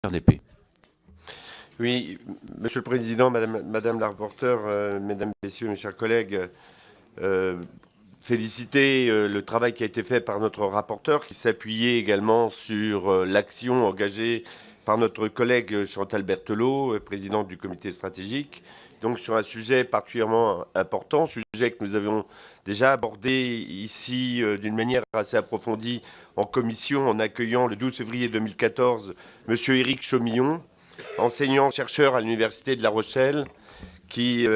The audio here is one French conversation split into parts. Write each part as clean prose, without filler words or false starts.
RDP. Oui, Monsieur le Président, Madame la rapporteure, Mesdames, Messieurs, mes chers collègues, féliciter le travail qui a été fait par notre rapporteur, qui s'appuyait également sur l'action engagée par notre collègue Chantal Berthelot, présidente du comité stratégique, donc sur un sujet particulièrement important, sujet que nous avions déjà abordé ici d'une manière assez approfondie en commission, en accueillant le 12 février 2014 Monsieur Éric Chaumillon, enseignant-chercheur à l'Université de La Rochelle, qui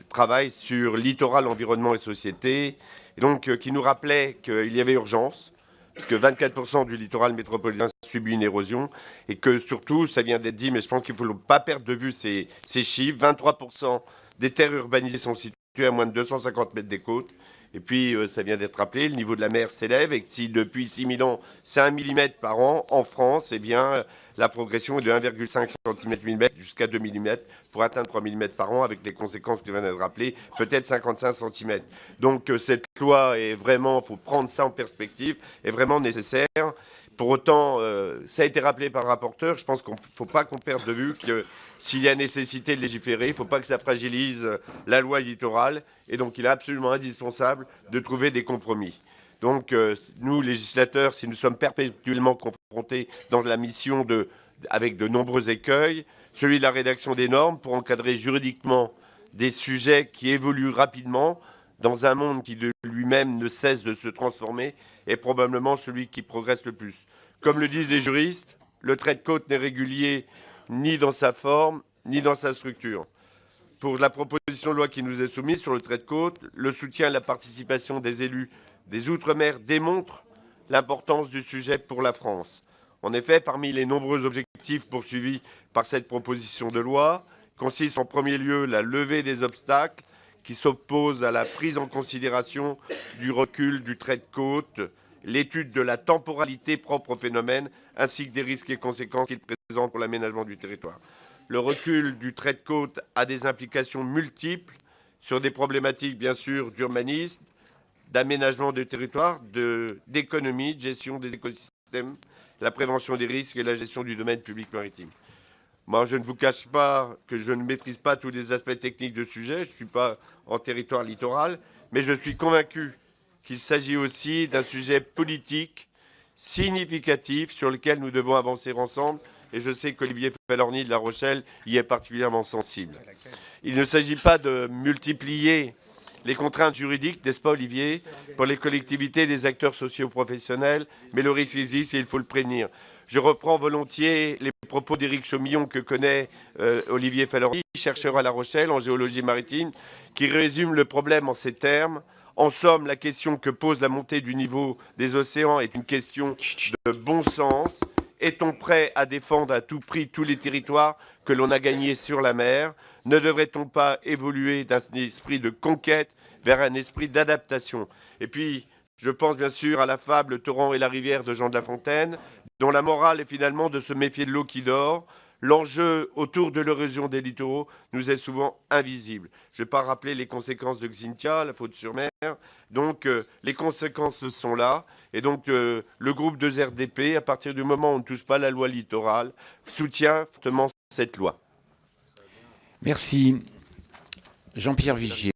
travaille sur littoral, environnement et société, et donc qui nous rappelait qu'il y avait urgence, puisque 24% du littoral métropolitain subit une érosion, et que surtout, ça vient d'être dit, mais je pense qu'il ne faut pas perdre de vue ces chiffres, 23% des terres urbanisées sont situées à moins de 250 mètres des côtes, et puis ça vient d'être rappelé, le niveau de la mer s'élève, et que si depuis 6000 ans, c'est 1 mm par an, en France, eh bien, la progression est de 1,5 cm jusqu'à 2 mm pour atteindre 3 mm par an, avec les conséquences qui viennent d'être rappelées, peut-être 55 cm. Donc cette loi est vraiment, il faut prendre ça en perspective, est vraiment nécessaire. Pour autant, ça a été rappelé par le rapporteur, je pense qu'il ne faut pas qu'on perde de vue que s'il y a nécessité de légiférer, il ne faut pas que ça fragilise la loi littorale, et donc il est absolument indispensable de trouver des compromis. Donc nous, législateurs, si nous sommes perpétuellement confrontés dans la mission avec de nombreux écueils, celui de la rédaction des normes pour encadrer juridiquement des sujets qui évoluent rapidement dans un monde qui de lui-même ne cesse de se transformer, est probablement celui qui progresse le plus. Comme le disent les juristes, le trait de côte n'est régulier ni dans sa forme, ni dans sa structure. Pour la proposition de loi qui nous est soumise sur le trait de côte, le soutien à la participation des élus des Outre-mer démontre l'importance du sujet pour la France. En effet, parmi les nombreux objectifs poursuivis par cette proposition de loi, consiste en premier lieu la levée des obstacles qui s'opposent à la prise en considération du recul du trait de côte, l'étude de la temporalité propre au phénomène, ainsi que des risques et conséquences qu'il présente pour l'aménagement du territoire. Le recul du trait de côte a des implications multiples sur des problématiques, bien sûr, d'urbanisme, d'aménagement du territoire, d'économie, de gestion des écosystèmes, la prévention des risques et la gestion du domaine public maritime. Moi, je ne vous cache pas que je ne maîtrise pas tous les aspects techniques de sujet, je ne suis pas en territoire littoral, mais je suis convaincu qu'il s'agit aussi d'un sujet politique significatif sur lequel nous devons avancer ensemble, et je sais qu'Olivier Falorni de La Rochelle y est particulièrement sensible. Il ne s'agit pas de multiplier les contraintes juridiques, n'est-ce pas Olivier, pour les collectivités et les acteurs socio-professionnels, mais le risque existe et il faut le prévenir. Je reprends volontiers les propos d'Éric Chaumillon que connaît Olivier Falorni, chercheur à La Rochelle en géologie maritime, qui résume le problème en ces termes. En somme, la question que pose la montée du niveau des océans est une question de bon sens. Est-on prêt à défendre à tout prix tous les territoires que l'on a gagnés sur la mer? Ne devrait-on pas évoluer d'un esprit de conquête vers un esprit d'adaptation? Et puis, je pense bien sûr à la fable Le torrent et la rivière de Jean de La Fontaine, dont la morale est finalement de se méfier de l'eau qui dort. L'enjeu autour de l'érosion des littoraux nous est souvent invisible. Je ne vais pas rappeler les conséquences de Xynthia, la faute sur mer. Donc, les conséquences sont là. Et donc, le groupe de RDP, à partir du moment où on ne touche pas la loi littorale, soutient fortement cette loi. Merci. Jean-Pierre Vigier.